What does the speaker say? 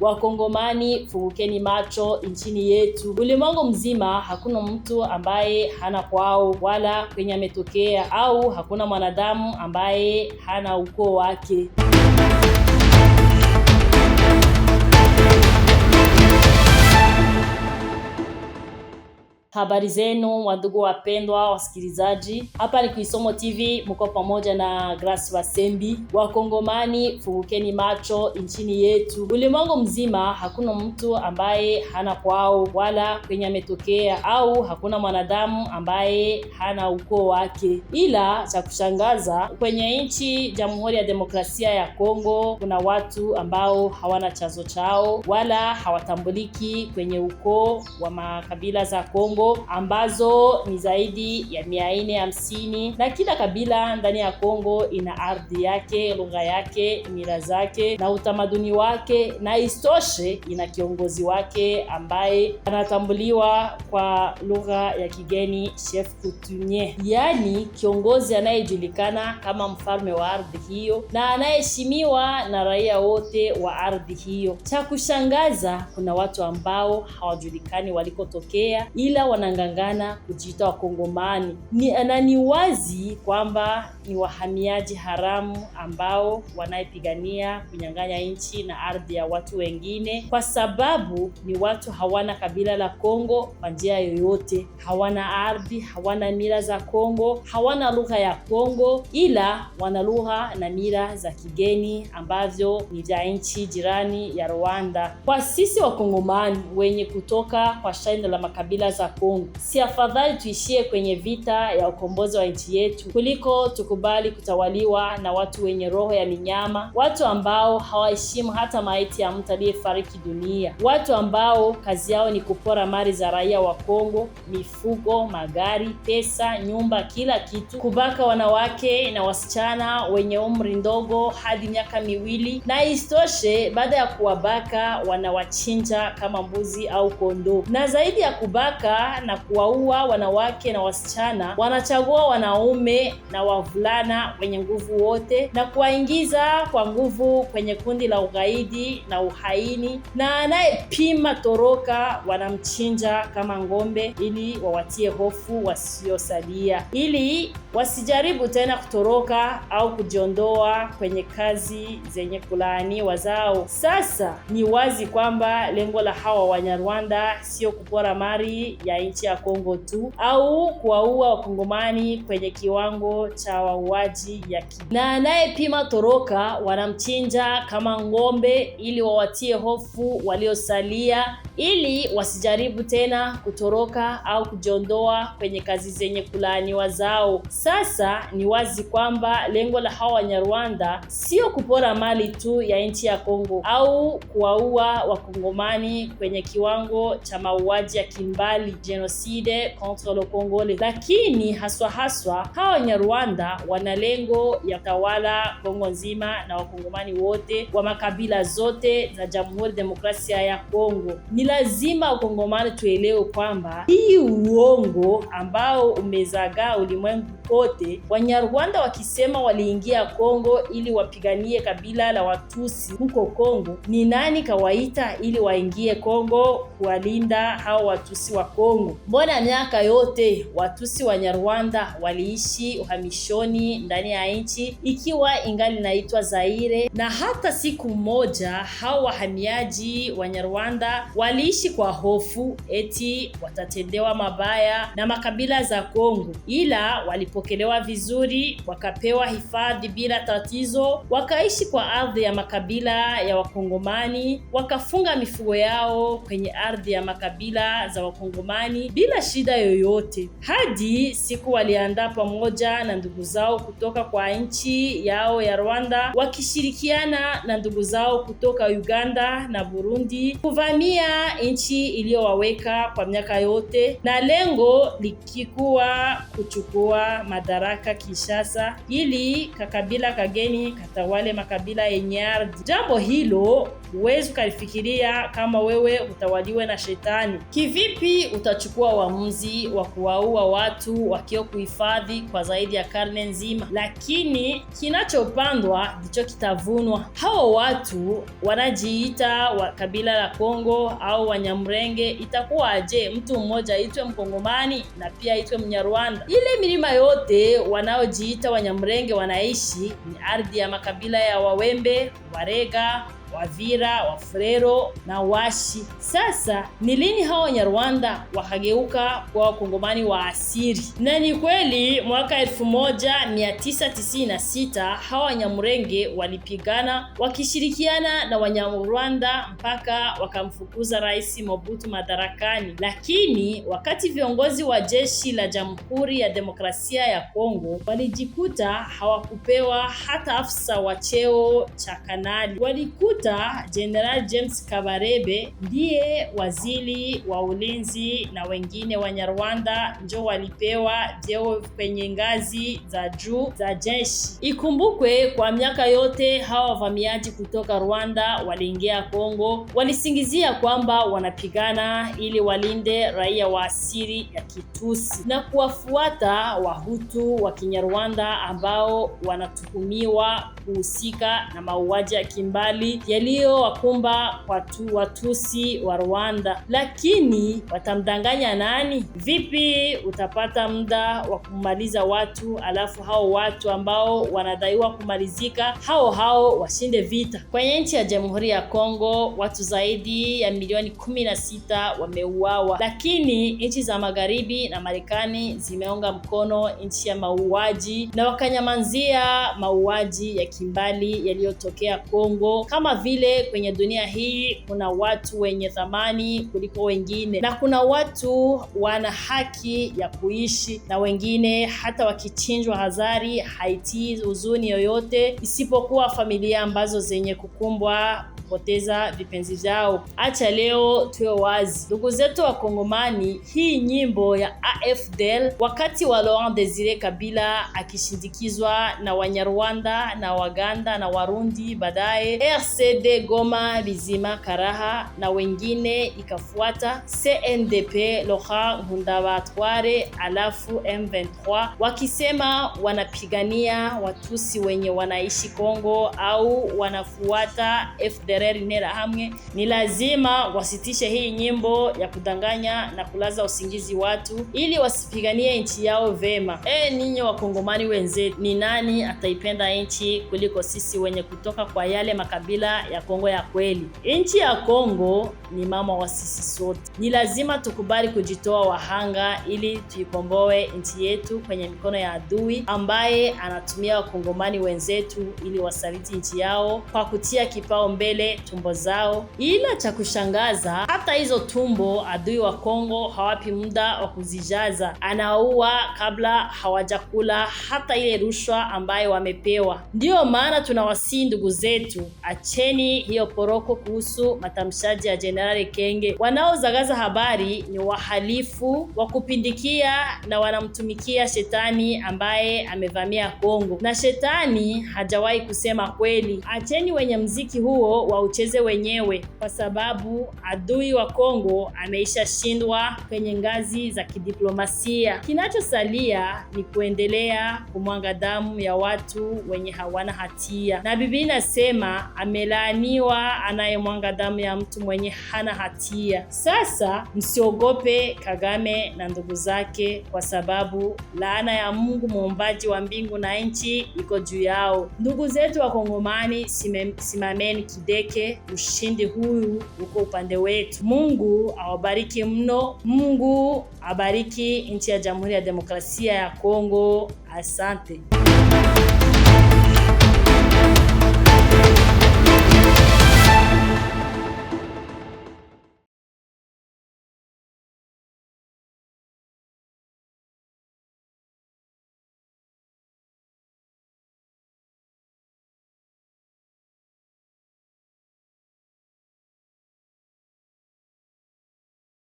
Wakongomani, fungukeni macho nchini yetu. Ulimwengu mzima hakuna mtu ambaye hana kwao wala kwenye ametokea, au hakuna mwanadamu ambaye hana ukoo wake. Habari zenu wandugu wapendwa wasikilizaji. Hapa ni Kuisomo TV, mko pamoja na Grace Basembi. Wakongomani, fungukeni macho nchini yetu. Ulimwengu mzima hakuna mtu ambaye hana kwao wala kwenye ametokea, au hakuna mwanadamu ambaye hana ukoo wake. Ila cha kushangaza, kwenye nchi Jamhuri ya Demokrasia ya Kongo kuna watu ambao hawana chanzo chao wala hawatambuliki kwenye ukoo wa makabila za Kongo, ambazo ni zaidi ya 450, na kila kabila ndani ya Kongo ina ardhi yake, lugha yake, mila zake na utamaduni wake, na istoshe ina kiongozi wake ambaye anatambuliwa kwa lugha ya kigeni chef coutumier, yani kiongozi anayejulikana kama mfalme wa ardhi hiyo na anayeheshimiwa na raia wote wa ardhi hiyo. Cha kushangaza, kuna watu ambao hawajulikani walikotokea ila wanangangana kujiita Wakongomani. Ni wazi kwamba ni wahamiaji haramu ambao wanayepigania kunyang'anya nchi na ardhi ya watu wengine, kwa sababu ni watu hawana kabila la Kongo kwa njia yoyote, hawana ardhi, hawana mila za Kongo, hawana lugha ya Kongo, ila wana lugha na mila za kigeni ambavyo ni vya nchi jirani ya Rwanda. Kwa sisi Wakongomani wenye kutoka kwa shina la makabila za Kongo, si afadhali tuishie kwenye vita ya ukombozi wa nchi yetu kuliko tukubali kutawaliwa na watu wenye roho ya minyama, watu ambao hawaheshimu hata maiti ya mtu aliyefariki dunia, watu ambao kazi yao ni kupora mali za raia wa Kongo, mifugo, magari, pesa, nyumba, kila kitu, kubaka wanawake na wasichana wenye umri ndogo hadi miaka 2, na istoshe baada ya kuwabaka wanawachinja kama mbuzi au kondoo. Na zaidi ya kubaka na kuwaua wanawake na wasichana, wanachagua wanaume na wavulana wenye nguvu wote na kuwaingiza kwa nguvu kwenye kundi la ugaidi na uhaini, na anayepima toroka wanamchinja kama ng'ombe ili wawatie hofu wasiosalia, ili wasijaribu tena kutoroka au kujiondoa kwenye kazi zenye kulaaniwa zao. Sasa ni wazi kwamba lengo la hawa Wanyarwanda sio kupora mali ya nchi ya Kongo tu au kuwaua Wakongomani kwenye kiwango cha wauaji na anayepima toroka wanamchinja kama ng'ombe ili wawatie hofu waliosalia, ili wasijaribu tena kutoroka au kujiondoa kwenye kazi zenye kulaaniwa zao. Sasa ni wazi kwamba lengo la hawa Wanyarwanda sio kupora mali tu ya nchi ya Kongo au kuwaua Wakongomani kwenye kiwango cha mauaji ya kimbali, genocide contre le Congolais, lakini haswa hawa Wanyarwanda wana lengo ya tawala Kongo nzima na Wakongomani wote wa makabila zote za Jamhuri ya Demokrasia ya Kongo. Ni lazima Wakongomani tuelewe kwamba hii uongo ambao umezagaa ulimwengu kote, Wanyarwanda wakisema waliingia Kongo ili wapiganie kabila la Watusi huko Kongo, ni nani kawaita ili waingie Kongo kuwalinda hao Watusi wa Kongo? Mbona miaka yote Watusi Wanyarwanda waliishi uhamishoni ndani ya nchi ikiwa ingali inaitwa Zaire, na hata siku moja hao wahamiaji Wanyarwanda waliishi kwa hofu eti watatendewa mabaya na makabila za Kongo, ila walipokelewa vizuri, wakapewa hifadhi bila tatizo, wakaishi kwa ardhi ya makabila ya Wakongomani, wakafunga mifugo yao kwenye ardhi ya makabila za Wakongomani bila shida yoyote, hadi siku waliandaa pamoja na ndugu zao kutoka kwa nchi yao ya Rwanda, wakishirikiana na ndugu zao kutoka Uganda na Burundi kuvamia nchi iliyowaweka kwa miaka yote, na lengo likikuwa kuchukua madaraka Kinshasa ili kakabila kageni katawale makabila yenye ardhi. Jambo hilo huwezi ukalifikiria kama wewe utawaliwe na shetani. Kivipi utachukua uamuzi wa kuwaua watu wakio kuhifadhi kwa zaidi ya karne nzima? Lakini kinachopandwa ndicho kitavunwa. Hao watu wanajiita wa kabila la Kongo au Wanyamrenge. Itakuwaje mtu mmoja aitwe Mkongomani na pia aitwe Mnyarwanda? Ile milima yote wanaojiita Wanyamrenge wanaishi ni ardhi ya makabila ya Wawembe, Warega, Wavira, Wafulero na Washi. Sasa ni lini hao Wanyarwanda wakageuka kwa Wakongomani wa asili? Na ni kweli mwaka 1996 hao Wanyamurenge walipigana wakishirikiana na Wanyarwanda mpaka wakamfukuza Rais Mobutu madarakani. Lakini wakati viongozi wa jeshi la Jamhuri ya Demokrasia ya Kongo walijikuta hawakupewa hata afisa wa cheo cha kanali, walikuta General James Kabarebe ndiye waziri wa ulinzi na wengine Wanyarwanda ndio walipewa vyeo kwenye ngazi za juu za jeshi. Ikumbukwe kwa miaka yote hawa wavamiaji kutoka Rwanda waliingia Kongo, walisingizia kwamba wanapigana ili walinde raia wa asili ya Kitusi na kuwafuata Wahutu wa Kinyarwanda ambao wanatuhumiwa kuhusika na mauaji ya kimbali yaliyowakumba Watusi wa Rwanda. Lakini watamdanganya nani? Vipi utapata muda wa kumaliza watu alafu hao watu ambao wanadaiwa kumalizika hao washinde vita? Kwenye nchi ya Jamhuri ya Kongo watu zaidi ya milioni 16 wameuawa, lakini nchi za Magharibi na Marekani zimeunga mkono nchi ya mauaji na wakanyamanzia mauaji ya kimbali yaliyotokea Kongo. Kama vile kwenye dunia hii kuna watu wenye thamani kuliko wengine, na kuna watu wana haki ya kuishi, na wengine hata wakichinjwa hadhari haitii huzuni yoyote isipokuwa familia ambazo zenye kukumbwa kupoteza vipenzi vyao. Acha leo tuwe wazi, ndugu zetu wa Kongomani, hii nyimbo ya AFDL wakati wa Laurent Desire Kabila akishindikizwa na Wanyarwanda na Waganda na Warundi, baadaye RCD Goma, Bizima, Karaha na wengine ikafuata CNDP Laurent Nkundabatware, alafu M23 wakisema wanapigania Watusi wenye wanaishi Kongo au wanafuata FDLR nera hamwe, ni lazima wasitishe hii nyimbo ya kudanganya na kulaza usingizi watu ili wasipiganie nchi yao vema. Ninyi Wakongomani wenzetu, ni nani ataipenda nchi kuliko sisi wenye kutoka kwa yale makabila ya Kongo ya kweli? Nchi ya Kongo ni mama wa sisi sote. Ni lazima tukubali kujitoa wahanga ili tuikomboe nchi yetu kwenye mikono ya adui ambaye anatumia Wakongomani wenzetu ili wasaliti nchi yao kwa kutia kipao mbele tumbo zao. Ila cha kushangaza, hata hizo tumbo adui wa Kongo hawapi muda wa kuzijaza, anaua kabla hawajakula hata ile rushwa ambayo wamepewa. Ndiyo maana tunawasihi ndugu zetu, acheni hiyo poroko kuhusu matamshaji ya General Kenge. Wanaozagaza habari ni wahalifu wa kupindikia na wanamtumikia shetani ambaye amevamia Kongo, na shetani hajawahi kusema kweli. Acheni wenye mziki huo wa ucheze wenyewe, kwa sababu adui wa Kongo ameisha shindwa kwenye ngazi za kidiplomasia. Kinachosalia ni kuendelea kumwanga damu ya watu wenye hawana hatia, na Biblia inasema amelaaniwa anayemwanga damu ya mtu mwenye hana hatia. Sasa msiogope Kagame na ndugu zake, kwa sababu laana ya Mungu muumbaji wa mbingu na nchi iko juu yao. Ndugu zetu wa Kongomani, simameni kideke, ushindi huyu uko upande wetu. Mungu awabariki mno. Mungu abariki nchi ya Jamhuri ya Demokrasia ya Kongo. Asante.